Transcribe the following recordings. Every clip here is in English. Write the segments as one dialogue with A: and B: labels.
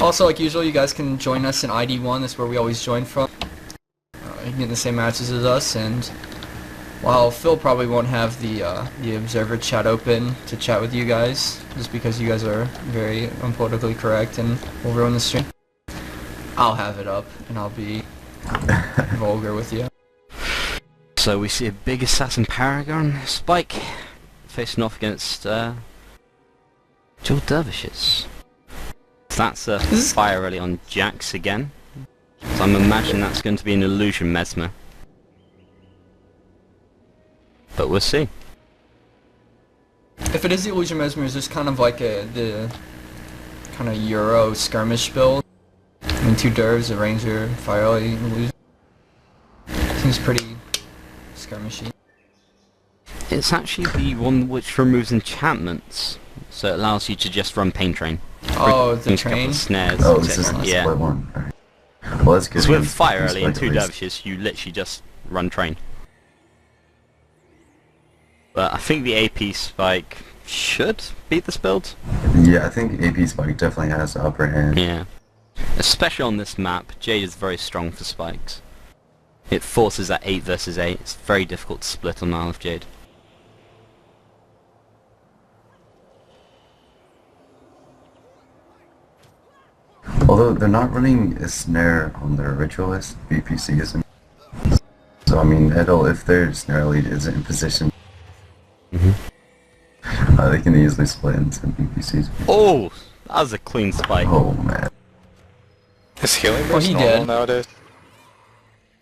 A: Also, like usual, you guys can join us in ID1. That's where we always join from. You can get in the same matches as us, and while Phil probably won't have the observer chat open to chat with you guys, just because you guys are very unpolitically correct and will ruin the stream, I'll have it up, and I'll be vulgar with you.
B: So we see a big assassin Paragon Spike facing off against Dual Dervishes. That's a fire rally on Jax again. So I'm imagining that's going to be an illusion mesmer. But we'll see.
A: If it is the illusion mesmer, it's just kind of like the kind of Euro skirmish build. I mean, 2 dervs, a ranger, fire rally, illusion. Seems pretty skirmishy.
B: It's actually the one which removes enchantments, so it allows you to just run Pain Train.
A: Oh, the train?
B: Snares,
C: oh, this is
B: yeah.
C: split one. Alright. Well, that's good.
B: So with fire early and 2 dervishes, you literally just run train. But I think the AP Spike should beat this build.
C: Yeah, I think AP Spike definitely has the upper hand.
B: Yeah. Especially on this map, Jade is very strong for spikes. It forces that 8 versus 8. It's very difficult to split on Isle of Jade.
C: Although they're not running a snare on their ritualist, BPC isn't. So I mean, edel, if their snare lead isn't in position, they can easily split into BPCs.
B: Oh, that was a clean spike.
C: Oh man.
D: Is healing burst normal nowadays?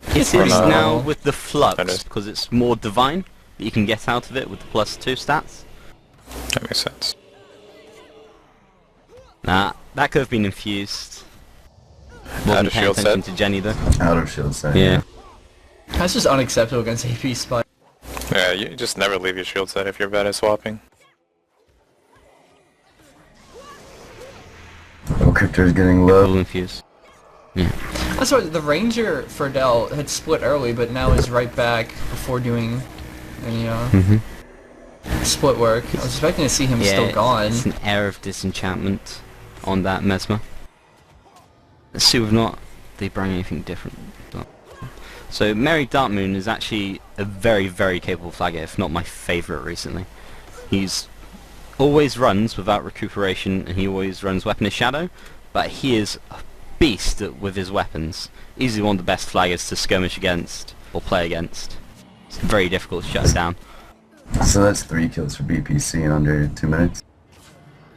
B: It is now with the flux, because it's more divine that you can get out of it with the +2 stats.
D: That makes sense.
B: Nah, that could have been infused. Wasn't paying attention to Jenny though.
C: Out of shield set.
B: Yeah.
A: That's just unacceptable against AP Spike.
D: Yeah, you just never leave your shield set if you're bad at swapping.
C: Oh, Cryptor's getting low.
B: Full infuse. Yeah.
A: That's why the Ranger for Dell had split early, but now is right back before doing any split work. I was expecting to see him still gone.
B: It's an air of disenchantment on that Mesmer. Let's see whether or not they bring anything different. So Merry Darkmoon is actually a very, very capable flagger, if not my favourite recently. He's always runs without recuperation, and he always runs Weapon of Shadow, but he is a beast with his weapons. Easily one of the best flaggers to skirmish against, or play against. It's very difficult to shut down.
C: So that's 3 kills for BPC in under 2 minutes.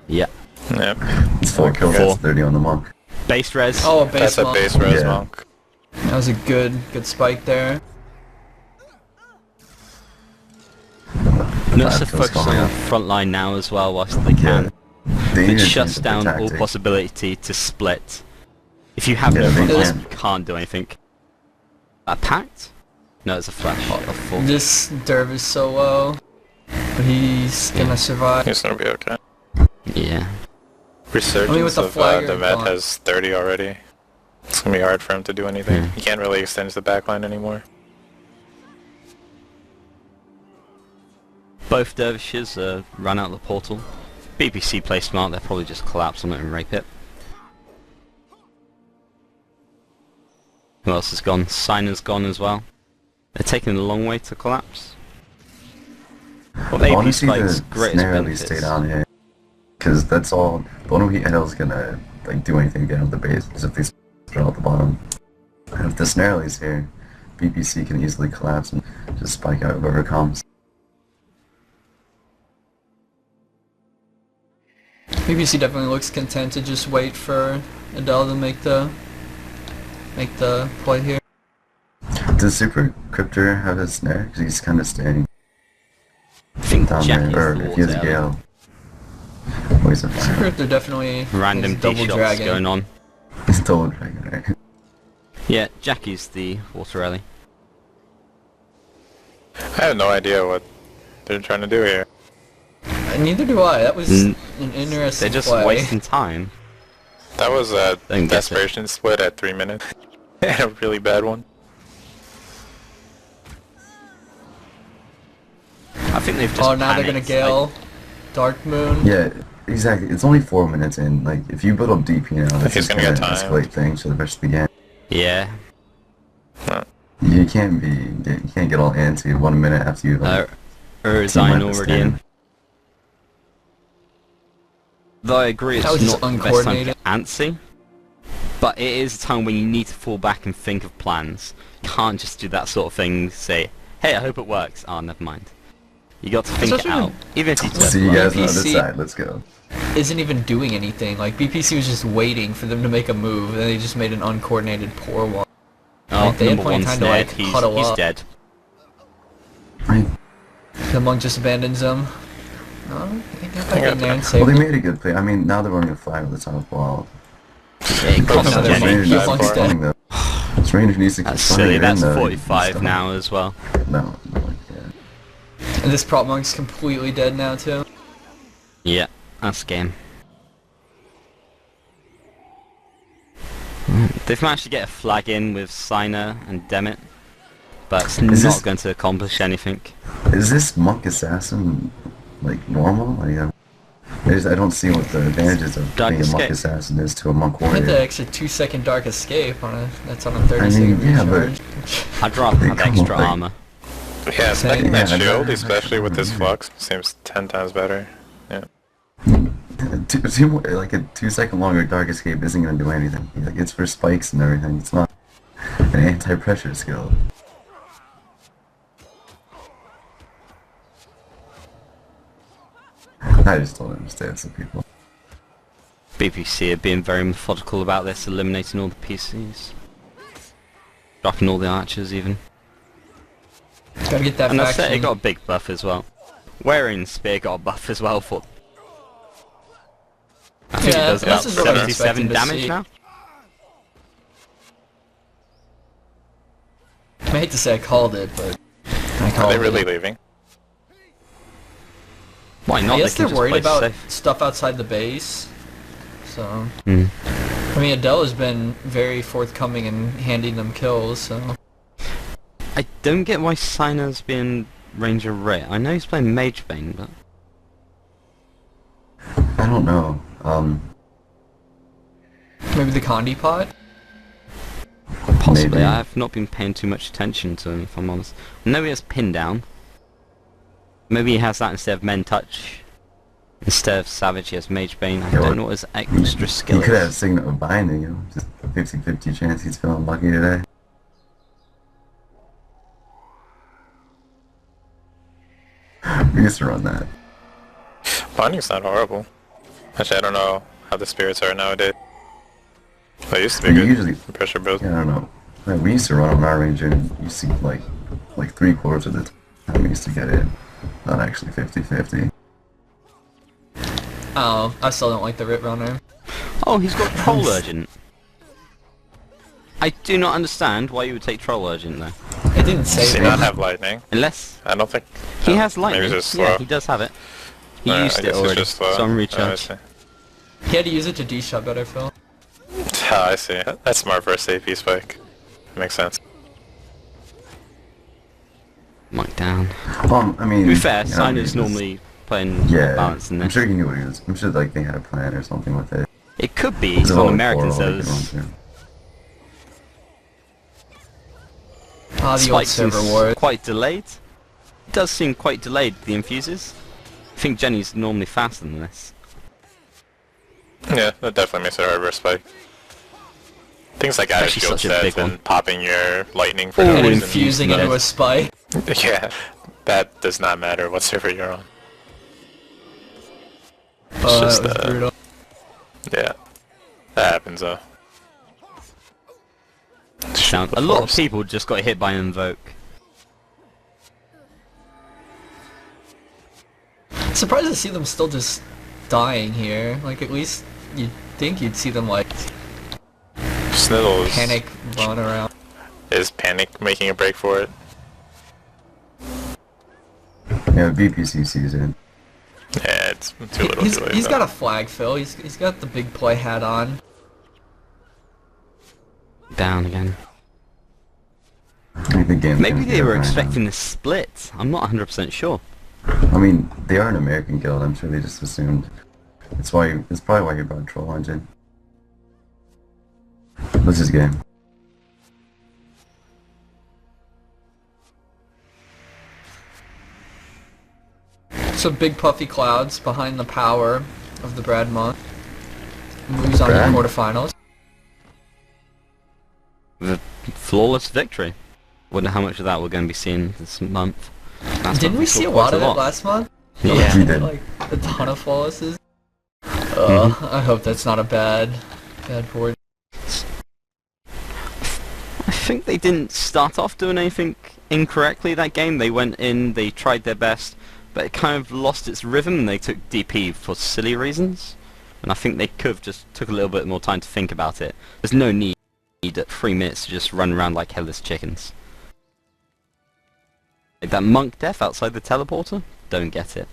B: Yeah.
D: Yep.
C: It's 4 kills, that's 30 on the monk.
B: Base res.
A: Oh, a base
D: That's a
A: monk.
D: base res
C: Yeah.
D: monk.
A: That was a good spike there.
B: Notice to focus on the front line now as well whilst they can.
C: They
B: It shuts down all
C: tactic.
B: possibility to split. If you have
C: Yeah,
B: no
C: they
B: front line,
C: can.
B: you can't do anything. A pact? No, it's a flash. A full.
A: This Derv is so low, but he's gonna survive.
D: He's gonna be okay.
B: Yeah.
D: Resurgence
A: with the
D: of
A: flagger
D: the Met
A: gone.
D: has 30 already. It's gonna be hard for him to do anything. He can't really extend the backline anymore.
B: Both dervishes run out the portal. BPC play smart, they'll probably just collapse on it and rape it. Who else has gone? Signer's gone as well. They're taking a long way to collapse. What
C: I want
B: AP
C: to see the
B: Spike's greatest
C: snare at least
B: benefits.
C: stay down here. Because that's all, the only way edel's gonna like do anything to get out the base is if they split out the bottom. And if the snare leaves here, BPC can easily collapse and just spike out whoever comes.
A: BBC definitely looks content to just wait for Adele to make the play here.
C: Does Super Cryptor have his snare? Because he's kind of standing
B: I think
C: down
B: Jack
C: there,
B: is
C: or
B: the
C: if he has a
B: water
C: gale. Always a fire.
A: They're definitely
B: Random
A: double
B: D-shots
A: dragon.
B: going on.
C: It's double dragon, right?
B: Yeah, Jackie's the water rally.
D: I have no idea what they're trying to do here.
A: Neither do I. That was an interesting
B: They're just
A: play.
B: wasting time.
D: That was a
B: Don't get it.
D: desperation split at 3 minutes. And a really bad one.
B: I think they've just
A: Oh, now they're gonna
B: panicked,
A: gale Dark Moon.
C: Yeah, Exactly. It's only 4 minutes in. Like, if you build up DP now, that's
D: He's
C: just
D: gonna
C: gonna
D: get timed.
C: escalate things to the rest of the game.
B: Yeah.
C: You can't get all antsy 1 minute after you like.
B: Urzine
C: T-minus
B: already
C: 10.
B: in. Though I agree it's
A: That was just
B: not the best time to
A: uncoordinated.
B: get antsy, but it is a time when you need to fall back and think of plans. You can't just do that sort of thing, say, hey, I hope it works. Oh, never mind. You got to think it
A: Especially
B: out, even if you just
C: See you guys on the other
A: BPC.
C: side. Let's go.
A: Isn't even doing anything. Like BPC was just waiting for them to make a move, and they just made an uncoordinated poor one.
B: Oh,
A: Like, they had
B: number
A: plenty of
B: one's
A: time to,
B: dead.
A: like,
B: He's
A: huddle up.
B: dead.
C: Right.
A: The monk just abandons them. Oh, he got back in there and
C: Well,
A: saved
C: they
A: him.
C: made a good play. I mean, now they're running a 5 at the top wall.
B: It cost
A: Now they're
B: Jenny.
A: running-
C: Stranger
A: Monk's
C: needs to keep
A: dead.
C: running, though. Stranger needs to keep
B: That's
C: running
B: silly.
C: it
B: That's
C: in, though.
B: 45
C: Stop.
B: now as well.
C: No, yeah.
A: And this prop monk's completely dead now too.
B: Yeah, that's game. They've managed to get a flag in with Signer and Demet, but it's not
C: this-
B: going to accomplish anything.
C: Is this monk assassin like normal? Like, I don't see what the advantages of
B: Dark
C: being a monk
B: escape.
C: assassin is to a monk
A: Hit the
C: warrior.
A: extra 2-second dark escape on that's on a 30
C: I mean,
A: second
C: yeah, but-
A: recharge.
B: I'd rather have
C: Come on,
B: extra
C: like-
B: armor.
D: Yeah, stacking that
C: Yeah,
D: shield,
C: that-
D: especially with this flux, seems 10 times better. Yeah.
C: Like a 2 second longer dark escape isn't gonna do anything. Like, it's for spikes and everything. It's not an anti-pressure skill. I just don't understand some people.
B: BPC are being very methodical about this, eliminating all the PCs. Dropping all the archers even.
A: Gotta get that
B: And that's it,
A: faction.
B: it got a big buff as well. Wearing Spear got a buff as well for... I think
A: Yeah,
B: it does about
A: this is what I'm
B: 77
A: expecting to
B: damage
A: see.
B: now.
A: I hate to say I called it, but I
D: Are
A: called
D: they really
A: it.
D: leaving?
B: Why not?
A: I guess
B: They can
A: they're
B: just
A: worried
B: play
A: about
B: safe.
A: stuff outside the base. So,
B: Hmm.
A: I mean, Edel has been very forthcoming in handing them kills. So,
B: I don't get why Signer's being Ranger Ray. I know he's playing Mage Bane, but...
C: I don't know.
A: maybe the Condi pot.
B: Possibly.
C: Maybe.
B: I have not been paying too much attention to him, if I'm honest. I know he has Pin Down. Maybe he has that instead of Men Touch. Instead of Savage, he has Mage Bane. I
C: Yeah,
B: don't know what his extra skill
C: He could have
B: is.
C: Signet of Binding, you know, just a 50-50 chance he's feeling lucky today. We used to run that.
D: Binding's not horrible. Actually, I don't know how the spirits are nowadays. They used to be
C: You
D: good.
C: usually-
D: Pressure build.
C: Yeah, I don't know. Like, we used to run on our ranger and you see like 3/4 of the time we used to get it. Not actually 50-50.
A: Oh, I still don't like the Rip Runner.
B: Oh, he's got Troll Urgent. I do not understand why you would take Troll Urgent though.
A: It didn't
D: Does he
A: save
D: not
A: me.
D: have lightning?
B: Unless
D: I don't think...
B: he
D: no,
B: has
D: Maybe
B: lightning.
D: it's just
B: Yeah,
D: slow.
B: he does have it. He
D: I
B: used
D: guess
B: it
D: it's
B: already,
D: just slow.
B: so I'm
D: Oh, I
B: recharged.
D: see.
A: He had to use it to D-shot better, Phil.
D: Oh, I see. That's smart for a AP spike. Makes sense.
B: Mike down.
C: I mean,
B: To be fair,
C: you know,
B: Signer's
C: it's-
B: normally playing
C: yeah.
B: balance in
C: I'm
B: this.
C: sure he knew what he was. I'm sure like they had a plan or something with it.
B: It could be
C: It's
B: he's
C: a
B: on
C: lower
B: American
C: portal they could
B: servers.
C: run through.
A: Ah, the old
B: Spike
A: server
B: seems
A: war.
B: quite delayed. It does seem quite delayed, the infuses. I think Jenny's normally faster than this.
D: Yeah, that definitely makes it harder for a spike. Things like added
B: Especially
D: shield
B: such a big
D: stats and
B: one.
D: popping your lightning for
B: Ooh,
D: no
A: And
D: reason.
A: infusing
B: Yeah.
A: into a spike.
D: Yeah, that does not matter what server you're on. It's just,
A: that was brutal.
D: yeah. That happens though.
B: Sound a lot of people just got hit by Invoke.
A: Surprised to see them still just dying here. Like, at least you'd think you'd see them, like,
D: Sniddle
A: panic run around.
D: is panic making a break for it.
C: Yeah, BPC season.
D: Yeah, it's too little too late.
A: He's
D: though.
A: got a flag, Phil. He's got the big play hat on.
B: Down again.
C: I think the game's
B: Maybe
C: gonna
B: they
C: get
B: were
C: right now.
B: expecting a split. I'm not 100% sure.
C: I mean, they are an American guild. I'm sure they just assumed It's probably why he brought Troll on Jade. What's his game?
A: So big puffy clouds behind the power of the Brad Monk. Moves on to the
C: Brad?
A: quarterfinals.
B: The flawless victory. Wonder how much of that we're going to be seeing this month.
A: Didn't we see a lot of it last month?
B: Yeah.
C: We did.
A: Like a ton of flawlesses. I hope that's not a bad board.
B: I think they didn't start off doing anything incorrectly that game. They went in, they tried their best, but it kind of lost its rhythm and they took DP for silly reasons. And I think they could have just took a little bit more time to think about it. There's no need at 3 minutes to just run around like headless chickens. Like that monk death outside the teleporter? Don't get it.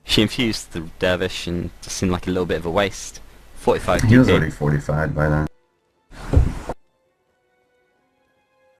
B: She infused the dervish and just seemed like a little bit of a waste. 45
C: He was
B: DP.
C: already 45 by then.